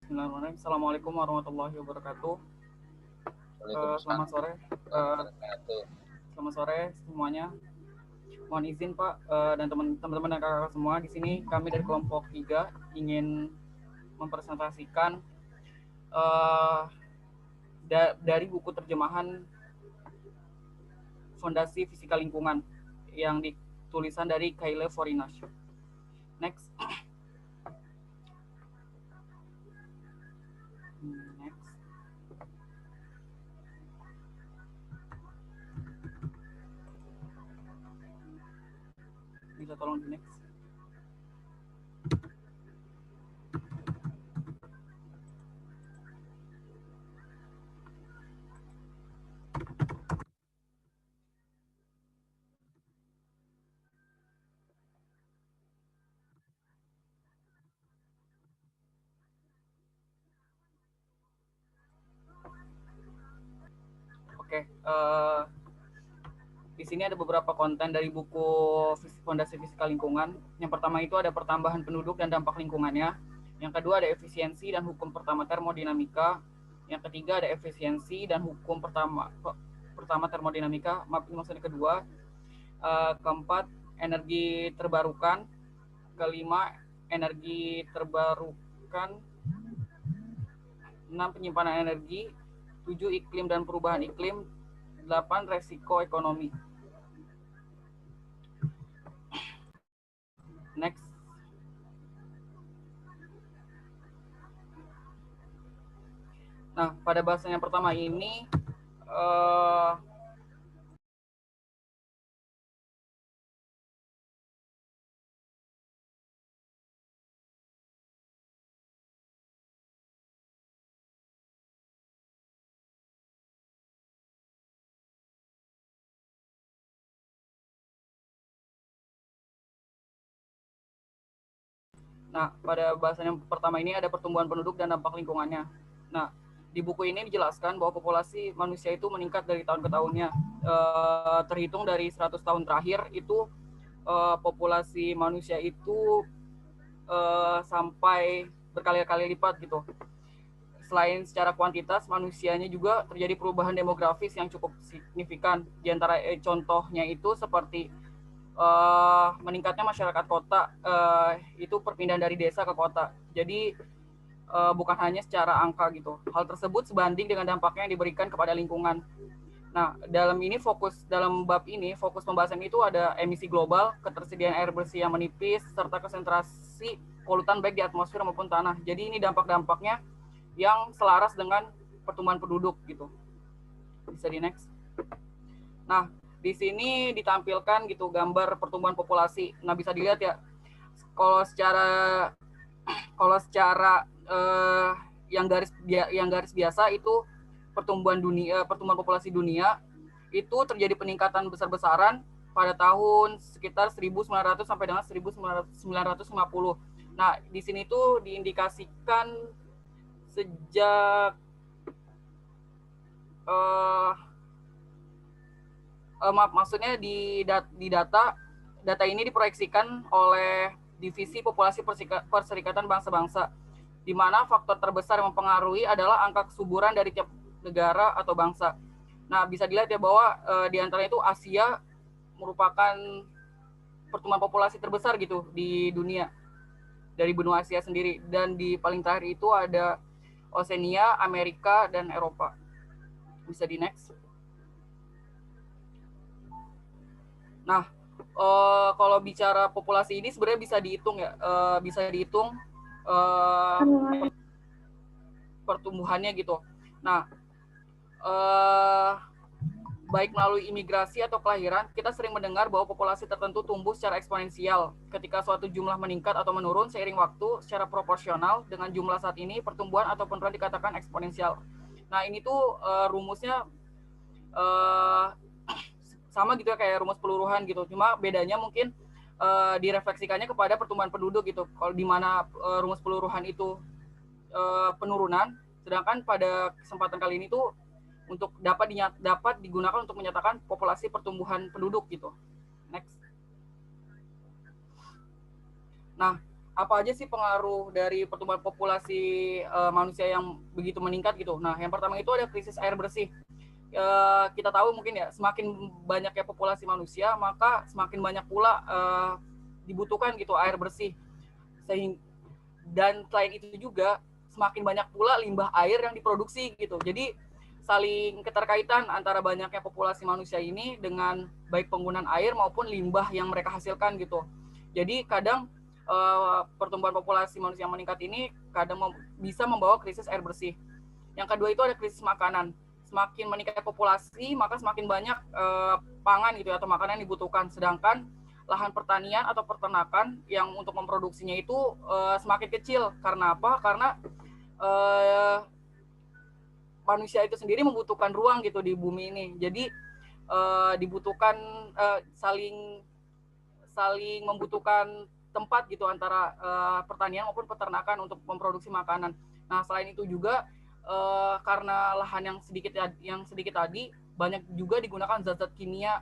Bismillahirrahmanirrahim. Assalamualaikum warahmatullahi wabarakatuh. Selamat sore. Selamat sore semuanya. Mohon izin Pak dan teman-teman dan kakak semua, di sini kami dari kelompok 3 ingin mempresentasikan dari buku terjemahan Fondasi Fisika Lingkungan yang ditulisan dari Kyle Forinash. Next. Bisa tolong di next. Oke, di sini ada beberapa konten dari buku Fondasi Fisika Lingkungan. Yang pertama itu ada pertambahan penduduk dan dampak lingkungannya. Yang kedua ada efisiensi dan hukum pertama termodinamika. Yang ketiga ada efisiensi dan hukum pertama termodinamika. Maaf, ini maksudnya kedua. Keempat, energi terbarukan. Kelima, energi terbarukan. 6, penyimpanan energi. 7, iklim dan perubahan iklim. 8, resiko ekonomi. Next. Nah, pada bahasan yang pertama ini Nah, pada bahasan yang pertama ini ada pertumbuhan penduduk dan dampak lingkungannya. Nah, di buku ini dijelaskan bahwa populasi manusia itu meningkat dari tahun ke tahunnya. Terhitung dari 100 tahun terakhir itu populasi manusia itu sampai berkali-kali lipat gitu. Selain secara kuantitas, manusianya juga terjadi perubahan demografis yang cukup signifikan. Di antara contohnya itu seperti meningkatnya masyarakat kota, itu perpindahan dari desa ke kota. Jadi bukan hanya secara angka gitu. Hal tersebut sebanding dengan dampaknya yang diberikan kepada lingkungan. Nah, dalam bab ini fokus pembahasan itu ada emisi global, ketersediaan air bersih yang menipis, serta konsentrasi polutan baik di atmosfer maupun tanah. Jadi ini dampak-dampaknya yang selaras dengan pertumbuhan penduduk gitu. Bisa di next. Nah, di sini ditampilkan gitu gambar pertumbuhan populasi. Nah, bisa dilihat ya, kalau secara yang garis biasa itu pertumbuhan populasi dunia itu terjadi peningkatan besar-besaran pada tahun sekitar 1900 sampai dengan 1950. Nah, di sini tuh diindikasikan sejak maksudnya di data ini diproyeksikan oleh Divisi Populasi Perserikatan Bangsa-Bangsa, di mana faktor terbesar yang mempengaruhi adalah angka kesuburan dari tiap negara atau bangsa. Nah, bisa dilihat ya bahwa di antaranya itu Asia merupakan pertumbuhan populasi terbesar gitu di dunia dari benua Asia sendiri, dan di paling terakhir itu ada Oseania, Amerika, dan Eropa. Bisa di next. Nah, kalau bicara populasi ini sebenarnya bisa dihitung ya, bisa dihitung pertumbuhannya gitu. Nah, baik melalui imigrasi atau kelahiran, kita sering mendengar bahwa populasi tertentu tumbuh secara eksponensial. Ketika suatu jumlah meningkat atau menurun seiring waktu secara proporsional dengan jumlah saat ini, pertumbuhan atau penurunan dikatakan eksponensial. Nah, ini tuh rumusnya sama gitu ya kayak rumus peluruhan gitu. Cuma bedanya mungkin direfleksikannya kepada pertumbuhan penduduk gitu. Kalau di mana rumus peluruhan itu penurunan, sedangkan pada kesempatan kali ini tuh untuk dapat digunakan untuk menyatakan populasi pertumbuhan penduduk gitu. Next. Nah, apa aja sih pengaruh dari pertumbuhan populasi manusia yang begitu meningkat gitu. Nah, yang pertama itu ada krisis air bersih. Kita tahu mungkin ya, semakin banyaknya populasi manusia, maka semakin banyak pula dibutuhkan gitu air bersih. Dan selain itu juga semakin banyak pula limbah air yang diproduksi gitu. Jadi saling keterkaitan antara banyaknya populasi manusia ini dengan baik penggunaan air maupun limbah yang mereka hasilkan gitu. Jadi kadang pertumbuhan populasi manusia yang meningkat ini kadang bisa membawa krisis air bersih. Yang kedua itu ada krisis makanan. Semakin meningkat populasi, maka semakin banyak pangan gitu atau makanan yang dibutuhkan. Sedangkan lahan pertanian atau peternakan yang untuk memproduksinya itu semakin kecil. Karena apa? Karena manusia itu sendiri membutuhkan ruang gitu di bumi ini. Jadi dibutuhkan saling membutuhkan tempat gitu antara pertanian maupun peternakan untuk memproduksi makanan. Nah, selain itu juga karena lahan yang sedikit tadi banyak juga digunakan zat-zat kimia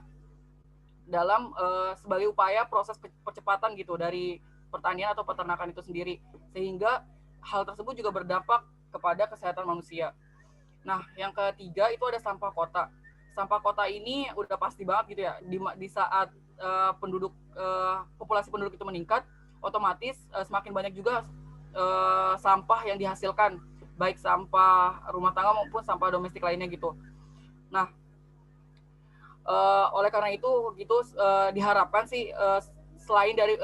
dalam sebagai upaya proses percepatan gitu dari pertanian atau peternakan itu sendiri, sehingga hal tersebut juga berdampak kepada kesehatan manusia. Nah, yang ketiga itu ada sampah kota. Sampah kota ini udah pasti banget gitu ya, di saat populasi penduduk itu meningkat, otomatis semakin banyak juga sampah yang dihasilkan, baik sampah rumah tangga maupun sampah domestik lainnya gitu. Nah, oleh karena itu gitu diharapkan sih selain dari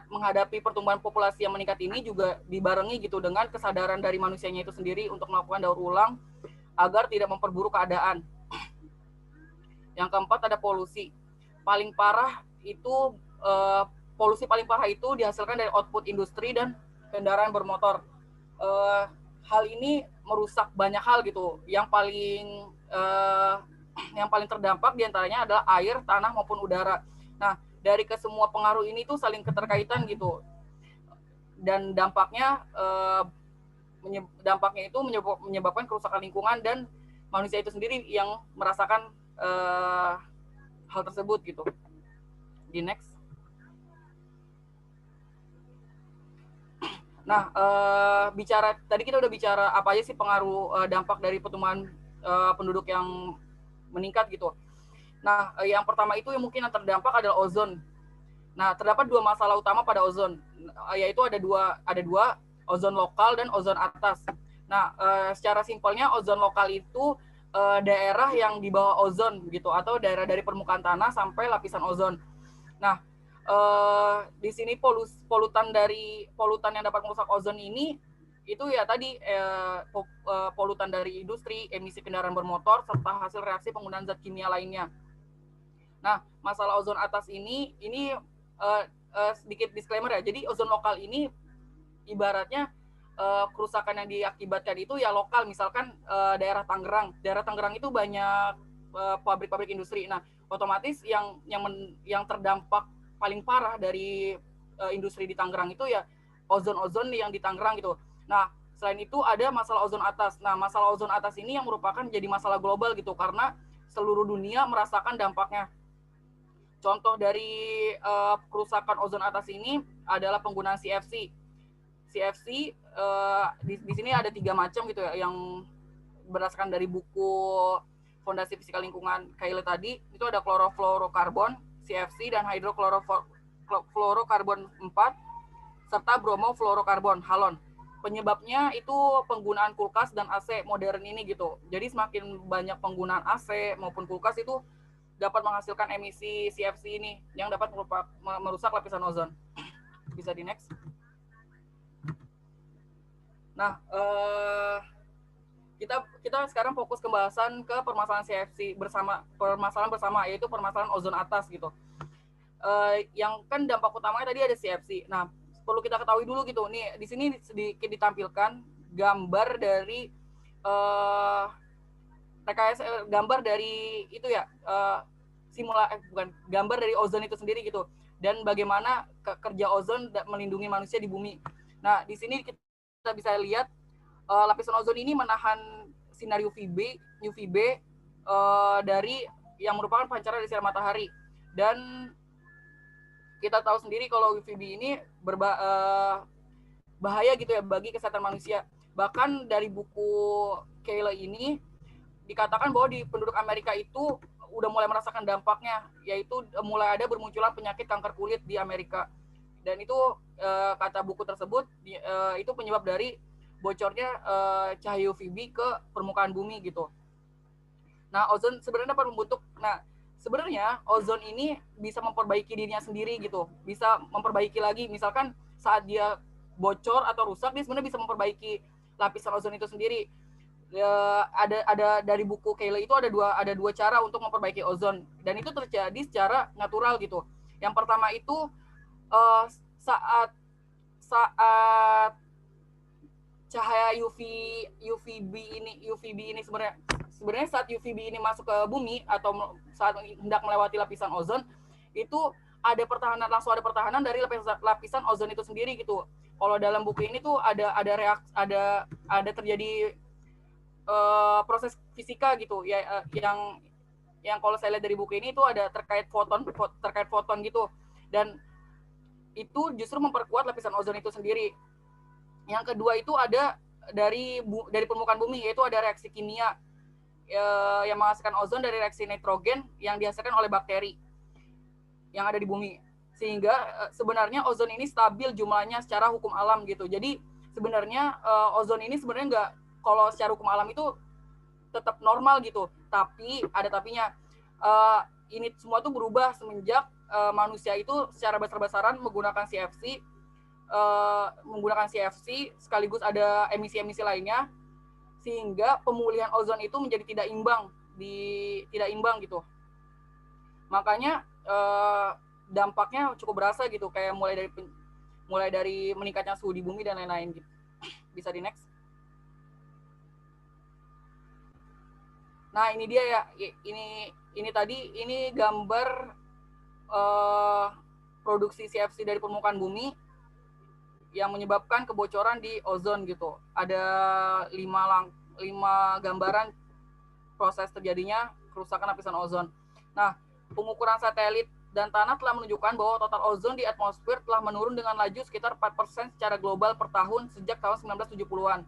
menghadapi pertumbuhan populasi yang meningkat ini juga dibarengi gitu dengan kesadaran dari manusianya itu sendiri untuk melakukan daur ulang agar tidak memperburuk keadaan. Yang keempat ada polusi. Paling parah itu polusi paling parah itu dihasilkan dari output industri dan kendaraan bermotor. Hal ini merusak banyak hal gitu. Yang paling terdampak diantaranya adalah air, tanah maupun udara. Nah, dari kesemua pengaruh ini tuh saling keterkaitan gitu. Dan dampaknya itu menyebabkan kerusakan lingkungan dan manusia itu sendiri yang merasakan hal tersebut gitu. Di next. Nah, bicara tadi kita udah bicara apa aja sih pengaruh dampak dari pertumbuhan penduduk yang meningkat gitu. Nah, yang pertama itu yang mungkin yang terdampak adalah ozon. Nah, terdapat dua masalah utama pada ozon, yaitu ada dua ozon lokal dan ozon atas. Nah, secara simpelnya ozon lokal itu daerah yang di bawah ozon gitu, atau daerah dari permukaan tanah sampai lapisan ozon. Nah, di sini polutan yang dapat merusak ozon ini itu ya tadi polutan dari industri, emisi kendaraan bermotor, serta hasil reaksi penggunaan zat kimia lainnya. Nah, masalah ozon atas ini sedikit disclaimer ya. Jadi ozon lokal ini ibaratnya kerusakan yang diakibatkan itu ya lokal. Misalkan daerah Tangerang itu banyak pabrik-pabrik industri. Nah, otomatis yang terdampak paling parah dari industri di Tangerang itu ya ozon yang di Tangerang gitu. Nah, selain itu ada masalah ozon atas. Nah, masalah ozon atas ini yang merupakan jadi masalah global gitu karena seluruh dunia merasakan dampaknya. Contoh dari kerusakan ozon atas ini adalah penggunaan CFC. CFC di sini ada 3 macam gitu ya, yang berdasarkan dari buku Fondasi Fisika Lingkungan Caille tadi, itu ada klorofluorokarbon, CFC, dan hidrofluorokarbon 4, serta bromofluorokarbon, halon. Penyebabnya itu penggunaan kulkas dan AC modern ini gitu. Jadi semakin banyak penggunaan AC maupun kulkas itu dapat menghasilkan emisi CFC ini yang dapat merusak lapisan ozon. Bisa di next. Nah, kita sekarang fokus pembahasan ke permasalahan CFC permasalahan bersama, yaitu permasalahan ozon atas gitu. Yang kan dampak utamanya tadi ada CFC. Nah, perlu kita ketahui dulu gitu. Nih, di sini sedikit ditampilkan gambar dari gambar dari itu ya, gambar dari ozon itu sendiri gitu, dan bagaimana kerja ozon melindungi manusia di bumi. Nah, di sini kita bisa lihat lapisan ozon ini menahan sinar UVB dari yang merupakan pancaran dari sinar matahari, dan kita tahu sendiri kalau UVB ini bahaya gitu ya bagi kesehatan manusia. Bahkan dari buku Keyle ini dikatakan bahwa di penduduk Amerika itu udah mulai merasakan dampaknya, yaitu mulai ada bermunculan penyakit kanker kulit di Amerika. Dan itu kata buku tersebut itu penyebab dari bocornya cahaya UVB ke permukaan bumi gitu. Nah, ozon sebenarnya dapat membentuk. Nah, sebenarnya ozon ini bisa memperbaiki dirinya sendiri gitu. Bisa memperbaiki lagi. Misalkan saat dia bocor atau rusak, dia sebenarnya bisa memperbaiki lapisan ozon itu sendiri. Ada dari buku Keyle itu ada dua cara untuk memperbaiki ozon, dan itu terjadi secara natural gitu. Yang pertama itu saat cahaya UVB ini sebenarnya saat UVB ini masuk ke bumi atau saat hendak melewati lapisan ozon, itu langsung ada pertahanan dari lapisan ozon itu sendiri gitu. Kalau dalam buku ini tuh ada terjadi proses fisika gitu ya, yang kalau saya lihat dari buku ini itu ada terkait foton gitu, dan itu justru memperkuat lapisan ozon itu sendiri. Yang kedua itu ada dari permukaan bumi, yaitu ada reaksi kimia yang menghasilkan ozon dari reaksi nitrogen yang dihasilkan oleh bakteri yang ada di bumi, sehingga sebenarnya ozon ini stabil jumlahnya secara hukum alam gitu. Jadi sebenarnya ozon ini sebenarnya nggak, kalau secara hukum alam itu tetap normal gitu, tapi ada tapinya. Ini semua tuh berubah semenjak manusia itu secara besar-besaran menggunakan CFC sekaligus ada emisi-emisi lainnya, sehingga pemulihan ozon itu menjadi tidak imbang gitu. Makanya dampaknya cukup berasa gitu, kayak mulai dari meningkatnya suhu di bumi dan lain-lain gitu. Bisa di next. Nah, ini dia ya, ini gambar produksi CFC dari permukaan bumi yang menyebabkan kebocoran di ozon gitu. Ada 5 gambaran proses terjadinya kerusakan lapisan ozon. Nah, pengukuran satelit dan tanah telah menunjukkan bahwa total ozon di atmosfer telah menurun dengan laju sekitar 4% secara global per tahun sejak tahun 1970-an.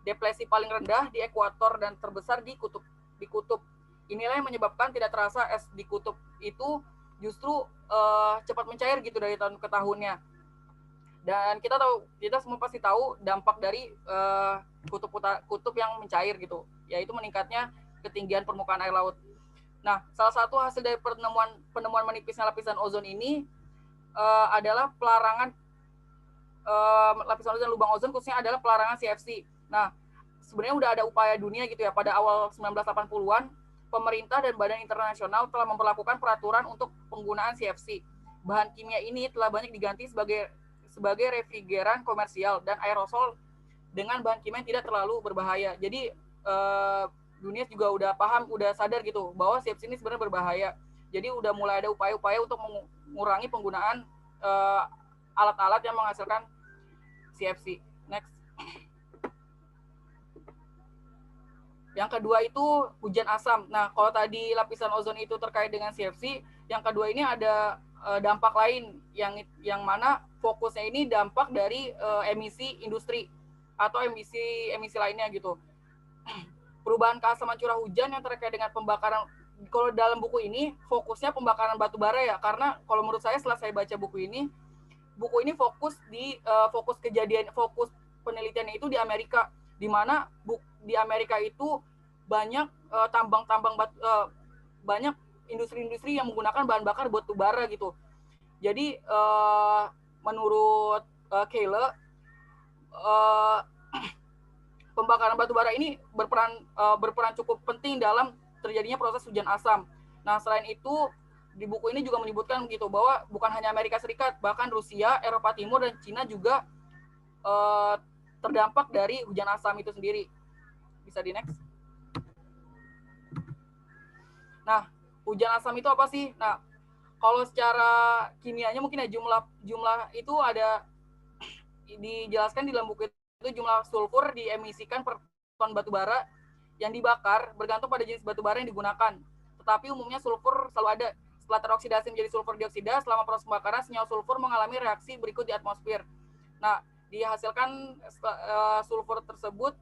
Depresi paling rendah di ekuator dan terbesar di kutub. Inilah yang menyebabkan tidak terasa es di kutub itu justru cepat mencair gitu dari tahun ke tahunnya. Dan kita semua pasti tahu dampak dari kutub yang mencair gitu, yaitu meningkatnya ketinggian permukaan air laut. Nah, salah satu hasil dari penemuan menipisnya lapisan ozon ini adalah pelarangan lapisan ozon, lubang ozon khususnya adalah pelarangan CFC. Nah, sebenarnya udah ada upaya dunia gitu ya, pada awal 1980-an pemerintah dan badan internasional telah memperlakukan peraturan untuk penggunaan CFC. Bahan kimia ini telah banyak diganti sebagai refrigeran komersial dan aerosol dengan bahan kimia yang tidak terlalu berbahaya. Jadi dunia juga udah sadar gitu bahwa CFC ini sebenarnya berbahaya. Jadi udah mulai ada upaya-upaya untuk mengurangi penggunaan alat-alat yang menghasilkan CFC. Next. Yang kedua itu hujan asam. Nah, kalau tadi lapisan ozon itu terkait dengan CFC, yang kedua ini ada dampak lain yang mana fokusnya ini dampak dari emisi industri atau emisi lainnya gitu. Perubahan keasaman curah hujan yang terkait dengan pembakaran. Kalau dalam buku ini fokusnya pembakaran batu bara ya, karena kalau menurut saya setelah saya baca buku ini fokus penelitiannya itu di Amerika, di mana di Amerika itu banyak banyak industri-industri yang menggunakan bahan bakar batu bara gitu. Jadi menurut Keyle, pembakaran batu bara ini berperan cukup penting dalam terjadinya proses hujan asam. Nah, selain itu di buku ini juga menyebutkan gitu bahwa bukan hanya Amerika Serikat, bahkan Rusia, Eropa Timur dan Cina juga terdampak dari hujan asam itu sendiri. Bisa di next. Nah, hujan asam itu apa sih? Nah, kalau secara kimianya mungkin ya jumlah itu ada dijelaskan di dalam buku itu, jumlah sulfur diemisikan per ton batu bara yang dibakar bergantung pada jenis batu bara yang digunakan. Tetapi umumnya sulfur selalu ada Setelah teroksidasi menjadi sulfur dioksida, selama proses pembakaran senyawa sulfur mengalami reaksi berikut di atmosfer. Nah, dihasilkan sulfur tersebut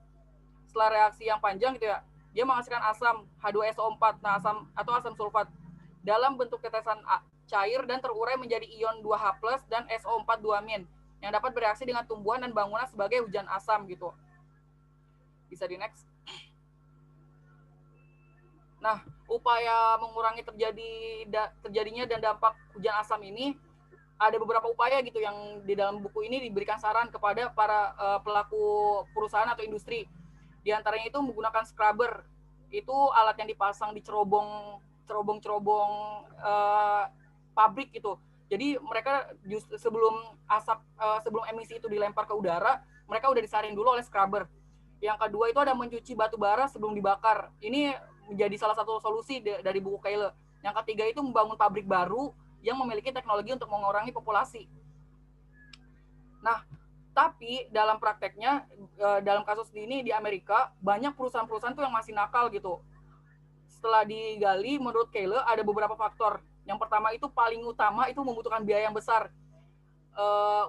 setelah reaksi yang panjang gitu ya, dia menghasilkan asam H2SO4, nah asam atau asam sulfat dalam bentuk tetesan cair dan terurai menjadi ion 2H+ dan SO4 2- yang dapat bereaksi dengan tumbuhan dan bangunan sebagai hujan asam gitu. Bisa di next. Nah, upaya mengurangi terjadinya dan dampak hujan asam ini ada beberapa upaya gitu yang di dalam buku ini diberikan saran kepada para pelaku perusahaan atau industri. Di antaranya itu menggunakan scrubber. Itu alat yang dipasang di cerobong pabrik gitu. Jadi mereka sebelum emisi itu dilempar ke udara, mereka udah disaring dulu oleh scrubber. Yang kedua itu ada mencuci batu bara sebelum dibakar. Ini menjadi salah satu solusi dari buku Keile. Yang ketiga itu membangun pabrik baru yang memiliki teknologi untuk mengurangi populasi. Nah, tapi dalam prakteknya, dalam kasus ini di Amerika, banyak perusahaan-perusahaan tuh yang masih nakal gitu. Setelah digali, menurut Keile ada beberapa faktor. Yang pertama itu paling utama itu membutuhkan biaya yang besar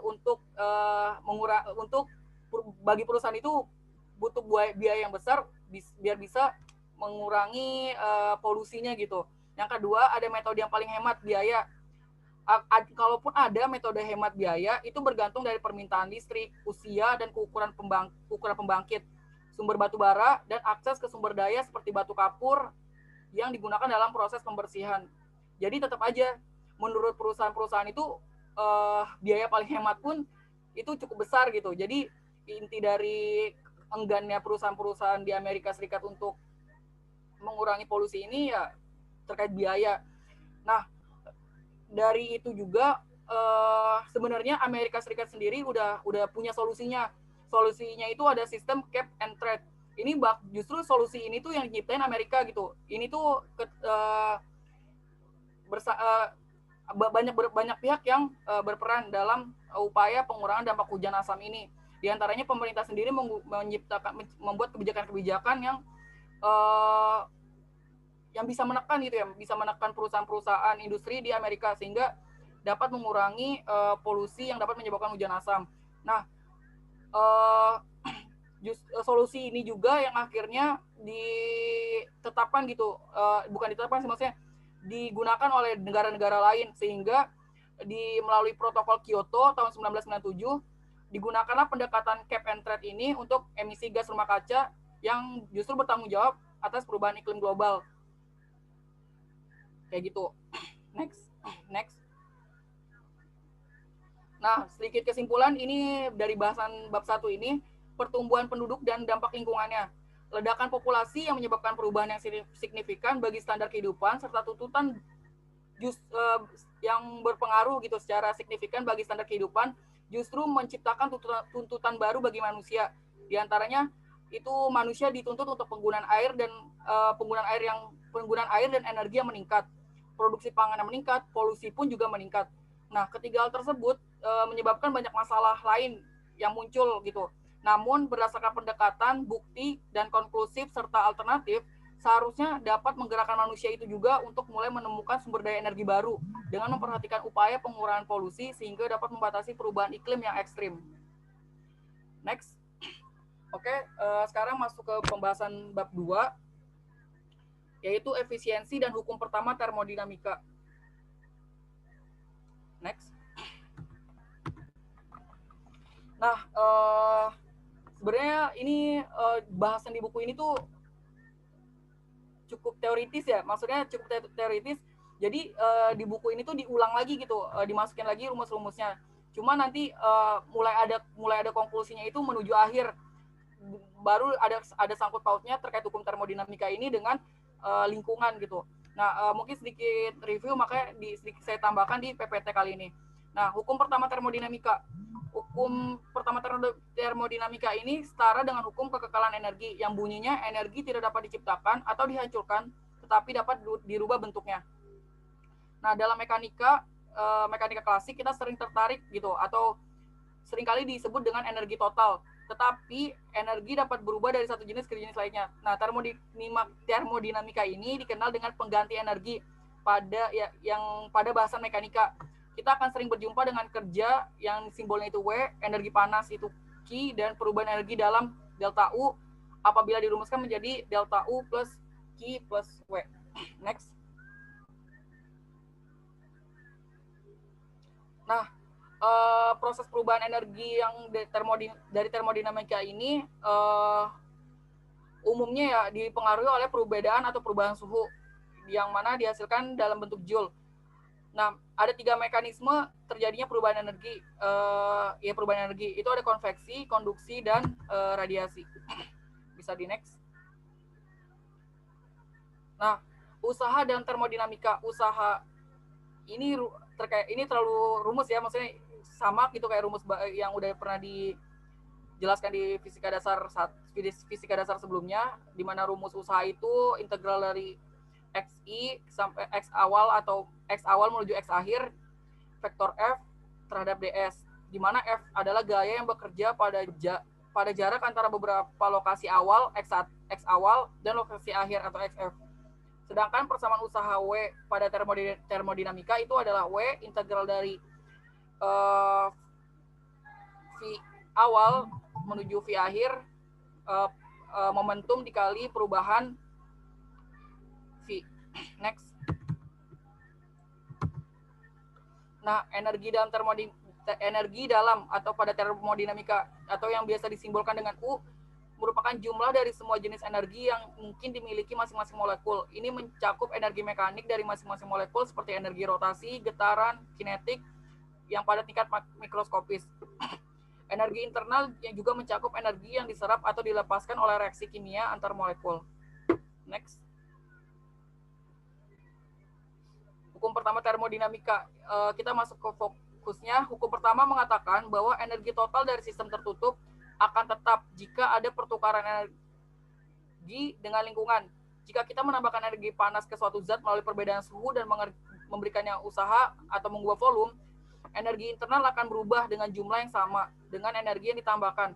untuk bagi perusahaan itu butuh biaya yang besar biar bisa mengurangi polusinya gitu. Yang kedua ada metode yang paling hemat biaya. Kalaupun ada metode hemat biaya, itu bergantung dari permintaan listrik, usia, dan ukuran pembangkit, sumber batu bara, dan akses ke sumber daya seperti batu kapur yang digunakan dalam proses pembersihan. Jadi tetap aja, menurut perusahaan-perusahaan itu, biaya paling hemat pun itu cukup besar gitu. Jadi inti dari enggannya perusahaan-perusahaan di Amerika Serikat untuk mengurangi polusi ini ya terkait biaya. Nah, dari itu juga sebenarnya Amerika Serikat sendiri udah punya solusinya. Solusinya itu ada sistem cap and trade. Ini justru solusi ini tuh yang nyiptain Amerika gitu. Ini tuh banyak pihak yang berperan dalam upaya pengurangan dampak hujan asam ini. Di antaranya pemerintah sendiri membuat kebijakan-kebijakan yang bisa menekan gitu ya, bisa menekan perusahaan-perusahaan industri di Amerika sehingga dapat mengurangi polusi yang dapat menyebabkan hujan asam. Nah, solusi ini juga yang akhirnya ditetapkan gitu, bukan ditetapkan sih, maksudnya digunakan oleh negara-negara lain sehingga melalui protokol Kyoto tahun 1997 digunakanlah pendekatan cap and trade ini untuk emisi gas rumah kaca yang justru bertanggung jawab atas perubahan iklim global. Kayak gitu. Next. Nah, sedikit kesimpulan ini dari bahasan bab 1 ini, pertumbuhan penduduk dan dampak lingkungannya. Ledakan populasi yang menyebabkan perubahan yang signifikan bagi standar kehidupan serta tuntutan yang berpengaruh gitu secara signifikan bagi standar kehidupan justru menciptakan tuntutan baru bagi manusia. Di antaranya itu manusia dituntut untuk penggunaan air dan energi yang meningkat. Produksi pangan yang meningkat, polusi pun juga meningkat. Nah, ketiga hal tersebut menyebabkan banyak masalah lain yang muncul gitu. Namun, berdasarkan pendekatan, bukti, dan konklusif serta alternatif, seharusnya dapat menggerakkan manusia itu juga untuk mulai menemukan sumber daya energi baru dengan memperhatikan upaya pengurangan polusi sehingga dapat membatasi perubahan iklim yang ekstrim. Next. Oke, sekarang masuk ke pembahasan bab 2, yaitu efisiensi dan hukum pertama termodinamika. Next. Nah, sebenarnya ini bahasan di buku ini tuh cukup teoritis ya, maksudnya cukup teoritis. Jadi di buku ini tuh diulang lagi gitu, dimasukin lagi rumus-rumusnya. Cuma nanti mulai ada konklusinya itu menuju akhir, baru ada sangkut pautnya terkait hukum termodinamika ini dengan lingkungan gitu. Nah, mungkin sedikit review, makanya sedikit saya tambahkan di PPT kali ini. Nah, hukum pertama termodinamika. Hukum pertama termodinamika ini setara dengan hukum kekekalan energi, yang bunyinya energi tidak dapat diciptakan atau dihancurkan, tetapi dapat dirubah bentuknya. Nah, dalam mekanika klasik kita sering tertarik gitu, atau seringkali disebut dengan energi total. Tetapi energi dapat berubah dari satu jenis ke jenis lainnya. Nah, termodinamika ini dikenal dengan pengganti energi. pada bahasan mekanika. Kita akan sering berjumpa dengan kerja yang simbolnya itu W, energi panas itu Q, dan perubahan energi dalam delta U apabila dirumuskan menjadi delta U plus Q plus W. Next. Nah, proses perubahan energi yang dari termodinamika ini umumnya ya dipengaruhi oleh perbedaan atau perubahan suhu yang mana dihasilkan dalam bentuk Joule. Nah, ada 3 mekanisme terjadinya perubahan energi. Perubahan energi itu ada konveksi, konduksi, dan radiasi. Bisa di next. Nah, usaha dan termodinamika. Usaha ini terlalu rumus ya, maksudnya sama gitu kayak rumus yang udah pernah dijelaskan di fisika dasar sebelumnya, di mana rumus usaha itu integral dari XI sampai X awal atau X awal menuju X akhir vektor F terhadap ds, di mana F adalah gaya yang bekerja pada jarak antara beberapa lokasi awal X awal dan lokasi akhir atau XF. Sedangkan persamaan usaha W pada termodinamika itu adalah W integral dari V awal menuju V akhir momentum dikali perubahan V. Next. Nah, energi dalam atau pada termodinamika atau yang biasa disimbolkan dengan U merupakan jumlah dari semua jenis energi yang mungkin dimiliki masing-masing molekul. Ini mencakup energi mekanik dari masing-masing molekul seperti energi rotasi, getaran, kinetik yang pada tingkat mikroskopis. Energi internal yang juga mencakup energi yang diserap atau dilepaskan oleh reaksi kimia antar molekul. Next. Hukum pertama termodinamika, kita masuk ke fokusnya. Hukum pertama mengatakan bahwa energi total dari sistem tertutup akan tetap jika ada pertukaran energi dengan lingkungan. Jika kita menambahkan energi panas ke suatu zat melalui perbedaan suhu dan memberikannya usaha atau mengubah volume, energi internal akan berubah dengan jumlah yang sama dengan energi yang ditambahkan.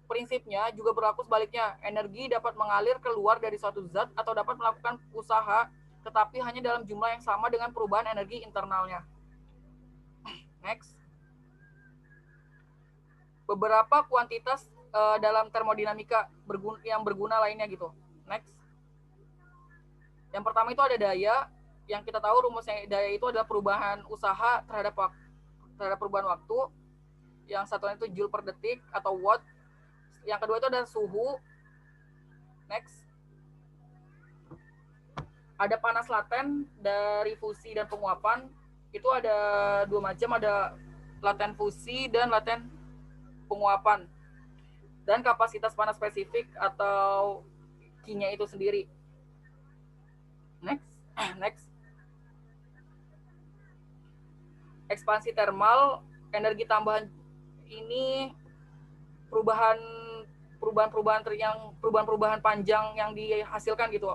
Prinsipnya juga berlaku sebaliknya. Energi dapat mengalir keluar dari suatu zat atau dapat melakukan usaha tetapi hanya dalam jumlah yang sama dengan perubahan energi internalnya. Next. Beberapa kuantitas dalam termodinamika yang berguna lainnya gitu. Next. Yang pertama itu ada daya. Yang kita tahu rumusnya daya itu adalah perubahan usaha terhadap perubahan waktu. Yang satunya itu joule per detik atau watt. Yang kedua itu ada suhu. Next. Ada panas laten dari fusi dan penguapan. Itu ada 2 macam, ada laten fusi dan laten penguapan. Dan kapasitas panas spesifik atau Q-nya itu sendiri. Next. Ekspansi termal, energi tambahan ini perubahan panjang yang dihasilkan gitu.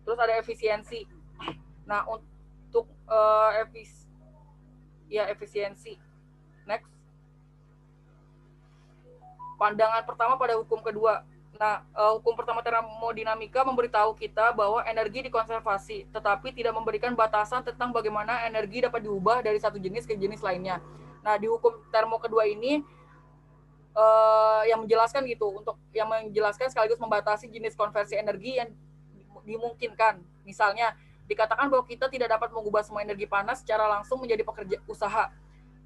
Terus ada efisiensi. Nah, untuk efisiensi. Next. Pandangan pertama pada hukum kedua. Nah, hukum pertama termodinamika memberitahu kita bahwa energi dikonservasi, tetapi tidak memberikan batasan tentang bagaimana energi dapat diubah dari satu jenis ke jenis lainnya. Nah, di hukum termo kedua ini yang menjelaskan sekaligus membatasi jenis konversi energi yang dimungkinkan. Misalnya, dikatakan bahwa kita tidak dapat mengubah semua energi panas secara langsung menjadi pekerja usaha.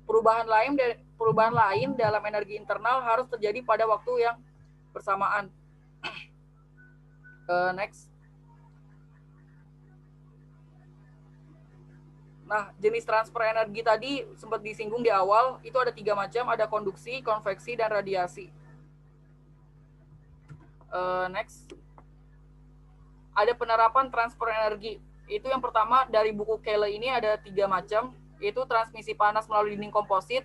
Perubahan lain dalam energi internal harus terjadi pada waktu yang bersamaan. Next. Nah, jenis transfer energi tadi sempat disinggung di awal, itu ada 3 macam, ada konduksi, konveksi, dan radiasi. Next. Ada penerapan transfer energi. Itu yang pertama dari buku Kehle ini ada 3 macam, yaitu transmisi panas melalui dinding komposit,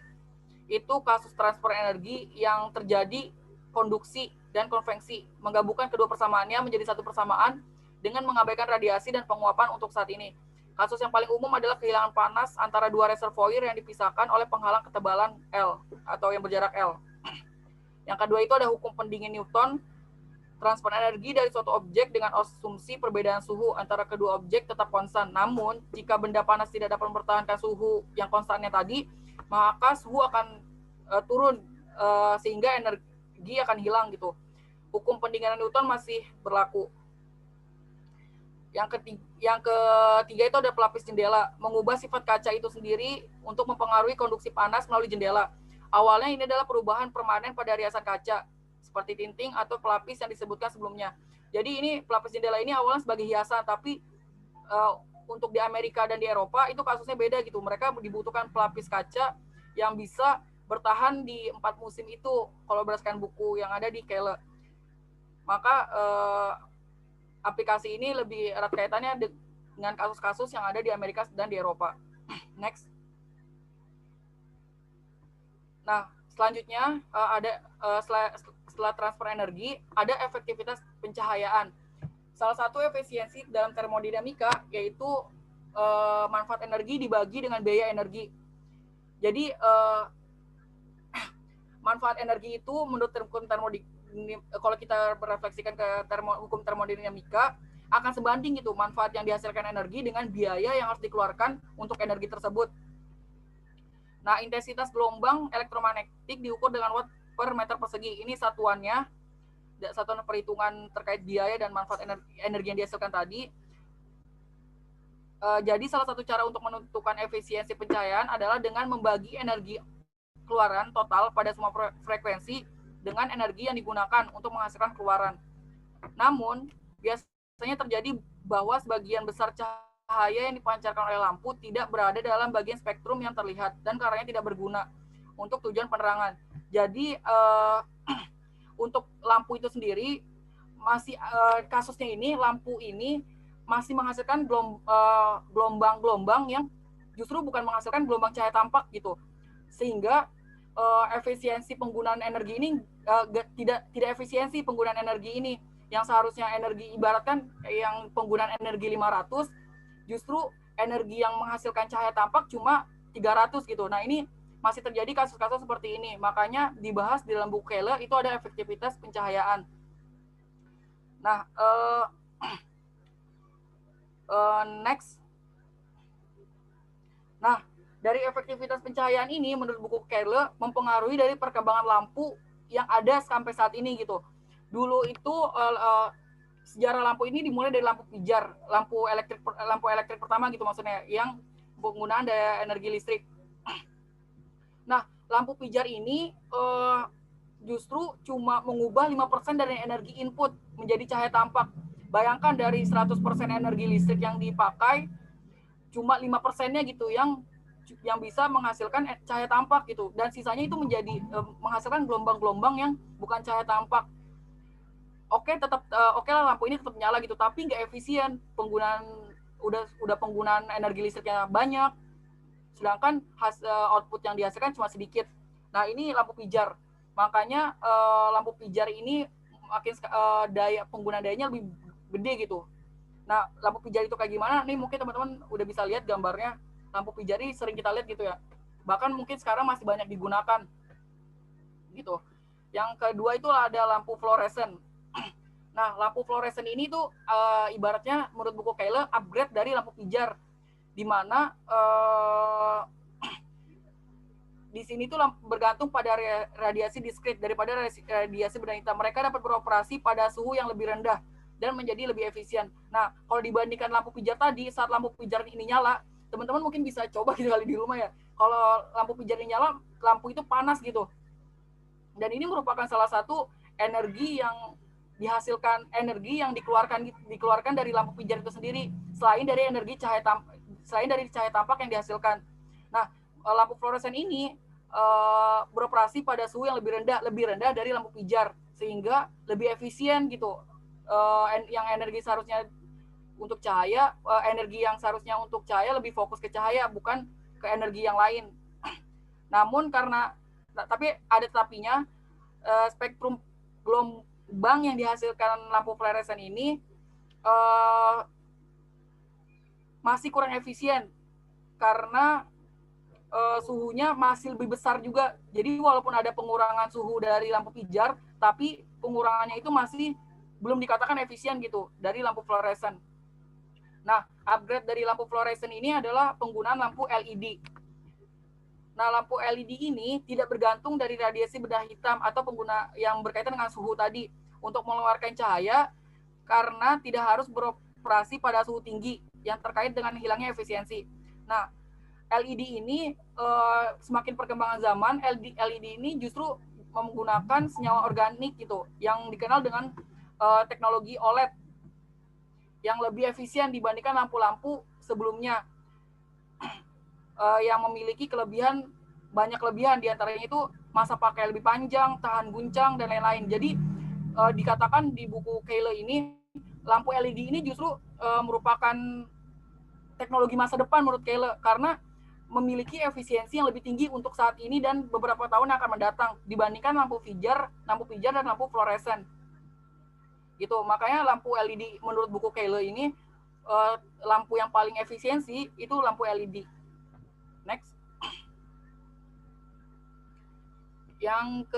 itu kasus transfer energi yang terjadi konduksi dan konveksi, menggabungkan kedua persamaannya menjadi satu persamaan dengan mengabaikan radiasi dan penguapan untuk saat ini. Kasus yang paling umum adalah kehilangan panas antara 2 reservoir yang dipisahkan oleh penghalang ketebalan L atau yang berjarak L. Yang kedua itu ada hukum pendingin Newton. transfer energi dari suatu objek dengan asumsi perbedaan suhu antara kedua objek tetap konstan. Namun, jika benda panas tidak dapat mempertahankan suhu yang konstannya tadi, maka suhu akan turun sehingga energi akan hilang gitu. Hukum pendinginan Newton masih berlaku. Yang ketiga itu ada pelapis jendela, mengubah sifat kaca itu sendiri untuk mempengaruhi konduksi panas melalui jendela. Awalnya ini adalah perubahan permanen pada riasan kaca, seperti tinting atau pelapis yang disebutkan sebelumnya. Jadi ini pelapis jendela ini awalnya sebagai hiasan, tapi untuk di Amerika dan di Eropa itu kasusnya beda gitu. Mereka dibutuhkan pelapis kaca yang bisa bertahan di 4 musim itu, kalau berdasarkan buku yang ada di Kehle. Maka aplikasi ini lebih erat kaitannya dengan kasus-kasus yang ada di Amerika dan di Eropa. Next. Nah, selanjutnya ada setelah transfer energi, ada efektivitas pencahayaan. Salah satu efisiensi dalam termodinamika yaitu manfaat energi dibagi dengan biaya energi. Jadi manfaat energi itu menurut kalau kita merefleksikan ke hukum termodinamika akan sebanding gitu manfaat yang dihasilkan energi dengan biaya yang harus dikeluarkan untuk energi tersebut. Nah, intensitas gelombang elektromagnetik diukur dengan watt per meter persegi. Ini satuan perhitungan terkait biaya dan manfaat energi yang dihasilkan tadi. Jadi salah satu cara untuk menentukan efisiensi pencahayaan adalah dengan membagi energi keluaran total pada semua frekuensi dengan energi yang digunakan untuk menghasilkan keluaran. Namun, biasanya terjadi bahwa sebagian besar cahaya yang dipancarkan oleh lampu tidak berada dalam bagian spektrum yang terlihat dan karenanya tidak berguna untuk tujuan penerangan. Jadi untuk lampu itu sendiri masih kasusnya ini lampu ini masih menghasilkan gelombang-gelombang yang justru bukan menghasilkan gelombang cahaya tampak gitu, sehingga efisiensi penggunaan energi ini tidak efisiensi penggunaan energi ini yang seharusnya energi ibaratkan yang penggunaan energi 500 justru energi yang menghasilkan cahaya tampak cuma 300 gitu. Nah, ini masih terjadi kasus-kasus seperti ini. Makanya dibahas di dalam buku Kehle itu ada efektivitas pencahayaan. Nah, next. Nah, dari efektivitas pencahayaan ini menurut buku Kehle mempengaruhi dari perkembangan lampu yang ada sampai saat ini gitu. Dulu itu sejarah lampu ini dimulai dari lampu pijar, lampu elektrik pertama gitu maksudnya, yang penggunaan daya energi listrik. Nah, lampu pijar ini justru cuma mengubah 5% dari energi input menjadi cahaya tampak. Bayangkan dari 100% energi listrik yang dipakai, cuma 5%-nya gitu yang bisa menghasilkan cahaya tampak gitu, dan sisanya itu menjadi menghasilkan gelombang-gelombang yang bukan cahaya tampak. Oke lah lampu ini tetap nyala gitu, tapi nggak efisien, penggunaan udah penggunaan energi listriknya banyak, sedangkan output yang dihasilkan cuma sedikit. Nah, ini lampu pijar, makanya lampu pijar ini makin penggunaan dayanya lebih gede gitu. Nah, lampu pijar itu kayak gimana? Nih mungkin teman-teman udah bisa lihat gambarnya. Lampu pijar ini sering kita lihat gitu ya. Bahkan mungkin sekarang masih banyak digunakan gitu. Yang kedua itu ada lampu fluoresen. Nah, lampu fluoresen ini tuh ibaratnya menurut buku Kehle upgrade dari lampu pijar, di mana di sini tuh bergantung pada radiasi diskrit daripada radiasi benda hitam. Mereka dapat beroperasi pada suhu yang lebih rendah dan menjadi lebih efisien. Nah, kalau dibandingkan lampu pijar tadi, saat lampu pijar ini nyala, teman-teman mungkin bisa coba gitu kali di rumah ya. Kalau lampu pijar ini nyala, lampu itu panas gitu. Dan ini merupakan salah satu energi yang dihasilkan, energi yang dikeluarkan dari lampu pijar itu sendiri, selain dari cahaya tampak yang dihasilkan. Nah, lampu fluoresen ini beroperasi pada suhu yang lebih rendah dari lampu pijar, sehingga lebih efisien gitu. Yang energi seharusnya untuk cahaya, energi yang seharusnya untuk cahaya lebih fokus ke cahaya, bukan ke energi yang lain. Namun tapi ada tapinya, spektrum gelombang yang dihasilkan lampu fluoresen ini masih kurang efisien karena suhunya masih lebih besar juga. Jadi walaupun ada pengurangan suhu dari lampu pijar, tapi pengurangannya itu masih belum dikatakan efisien gitu dari lampu fluoresen. Nah, upgrade dari lampu fluoresen ini adalah penggunaan lampu LED. Nah, lampu LED ini tidak bergantung dari radiasi benda hitam atau pengguna yang berkaitan dengan suhu tadi untuk mengeluarkan cahaya karena tidak harus beroperasi pada suhu tinggi yang terkait dengan hilangnya efisiensi. Nah, LED ini semakin perkembangan zaman, LED ini justru menggunakan senyawa organik gitu yang dikenal dengan teknologi OLED yang lebih efisien dibandingkan lampu-lampu sebelumnya yang memiliki banyak kelebihan, diantaranya itu masa pakai lebih panjang, tahan guncang, dan lain-lain. Jadi dikatakan di buku Keyle ini, lampu LED ini justru merupakan teknologi masa depan menurut Keyle, karena memiliki efisiensi yang lebih tinggi untuk saat ini dan beberapa tahun yang akan mendatang dibandingkan lampu pijar dan lampu fluoresen. Gitu. Makanya lampu LED menurut buku Keyle ini lampu yang paling efisiensi itu lampu LED. Next. Yang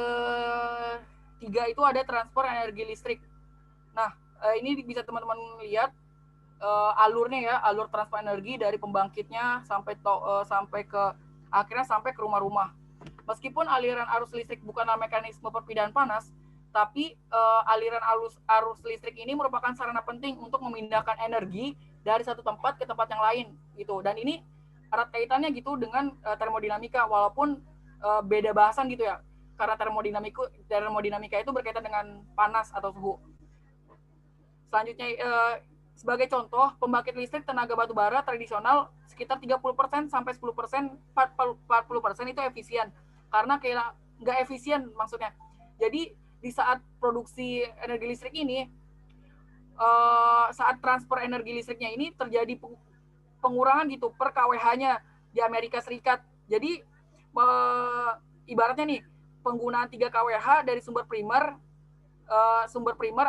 ketiga itu ada transfer energi listrik. Nah, ini bisa teman-teman lihat alurnya ya, alur transfer energi dari pembangkitnya sampai sampai ke rumah-rumah. Meskipun aliran arus listrik bukanlah mekanisme perpindahan panas, tapi aliran arus listrik ini merupakan sarana penting untuk memindahkan energi dari satu tempat ke tempat yang lain gitu. Dan ini erat kaitannya gitu dengan termodinamika, walaupun beda bahasan gitu ya. Karena termodinamika itu berkaitan dengan panas atau suhu. Selanjutnya sebagai contoh, pembangkit listrik tenaga batu bara tradisional sekitar 30% sampai 10%, 40% itu efisien. Karena kayak nggak efisien maksudnya. Jadi di saat produksi energi listrik ini, saat transfer energi listriknya ini terjadi pengurangan gitu per kWh-nya di Amerika Serikat. Jadi ibaratnya nih, penggunaan 3 kWh dari sumber primer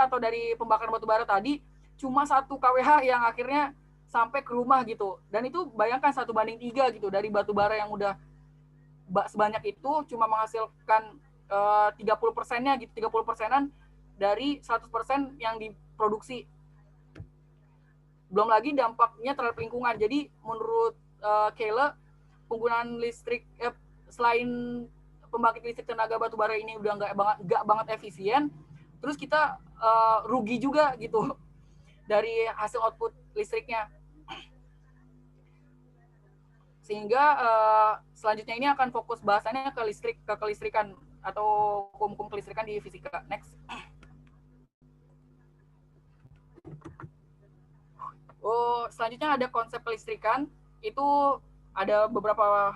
atau dari pembakaran batu bara tadi cuma 1 kWh yang akhirnya sampai ke rumah gitu. Dan itu bayangkan 1:3 gitu, dari batu bara yang udah sebanyak itu cuma menghasilkan 30%-nya gitu, 30%-an dari 100% yang diproduksi. Belum lagi dampaknya terhadap lingkungan. Jadi menurut Keyle, penggunaan listrik selain pembangkit listrik tenaga batu bara ini udah nggak banget efisien, terus kita rugi juga gitu dari hasil output listriknya. Sehingga selanjutnya ini akan fokus bahasannya ke kelistrikan atau hukum kelistrikan di fisika. Next. Selanjutnya ada konsep kelistrikan. Itu ada beberapa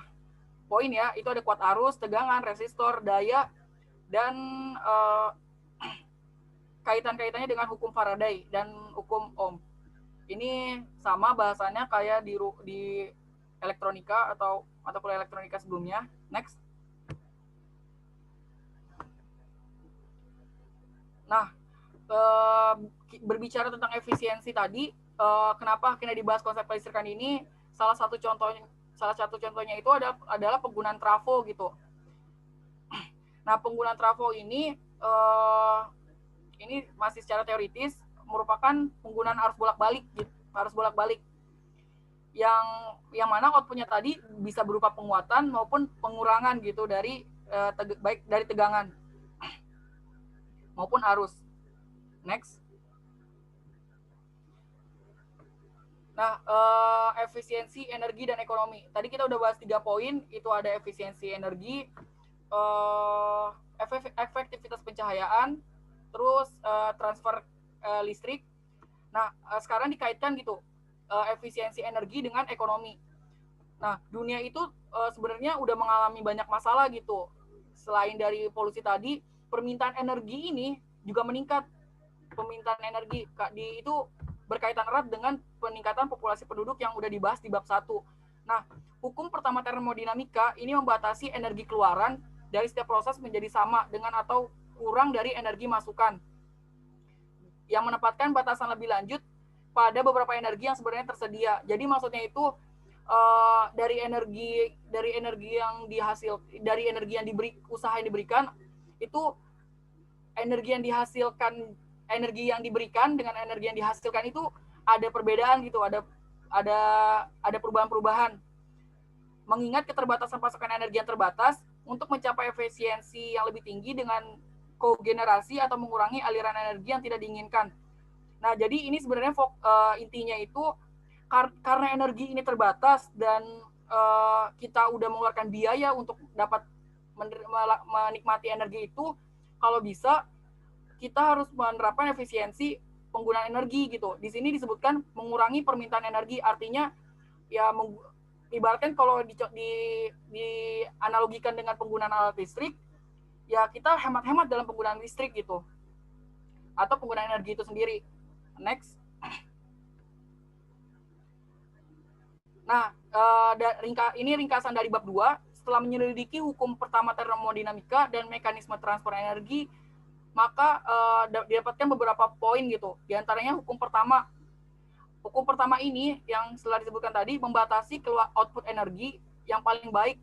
poin ya. Itu ada kuat arus, tegangan, resistor, daya, dan kaitan-kaitannya dengan hukum Faraday dan hukum Ohm. Ini sama bahasannya kayak di elektronika atau mata kuliah elektronika sebelumnya. Next. Nah, berbicara tentang efisiensi tadi, kenapa akhirnya dibahas konsep kelistrikan ini? Salah satu contohnya itu adalah penggunaan trafo gitu. Nah, penggunaan trafo ini masih secara teoritis merupakan penggunaan arus bolak-balik yang mana outputnya tadi bisa berupa penguatan maupun pengurangan gitu dari baik dari tegangan maupun arus. Next. Nah, efisiensi energi dan ekonomi. Tadi kita udah bahas 3 poin, itu ada efisiensi energi, efektivitas pencahayaan, terus transfer listrik. Nah, sekarang dikaitkan gitu, efisiensi energi dengan ekonomi. Nah, dunia itu sebenarnya udah mengalami banyak masalah gitu. Selain dari polusi tadi, permintaan energi ini juga meningkat. Permintaan energi itu berkaitan erat dengan peningkatan populasi penduduk yang udah dibahas di bab 1. Nah, hukum pertama termodinamika ini membatasi energi keluaran dari setiap proses menjadi sama dengan atau kurang dari energi masukan, yang menempatkan batasan lebih lanjut pada beberapa energi yang sebenarnya tersedia. Jadi maksudnya itu dari energi yang usaha yang diberikan itu, energi yang dihasilkan energi yang diberikan dengan energi yang dihasilkan itu ada perbedaan gitu, ada perubahan-perubahan. Mengingat keterbatasan pasokan energi yang terbatas, untuk mencapai efisiensi yang lebih tinggi dengan kogenerasi atau mengurangi aliran energi yang tidak diinginkan. Nah, jadi ini sebenarnya intinya itu karena energi ini terbatas dan kita udah mengeluarkan biaya untuk dapat menikmati energi itu, kalau bisa kita harus menerapkan efisiensi penggunaan energi gitu. Di sini disebutkan mengurangi permintaan energi, artinya ya ibaratkan kalau dianalogikan dengan penggunaan alat listrik, ya kita hemat-hemat dalam penggunaan listrik gitu, atau penggunaan energi itu sendiri. Next. Nah, ini ringkasan dari bab 2. Setelah menyelidiki hukum pertama termodinamika dan mekanisme transfer energi, maka didapatkan beberapa poin gitu. Di antaranya hukum pertama. Hukum pertama ini yang setelah disebutkan tadi membatasi keluar output energi yang paling baik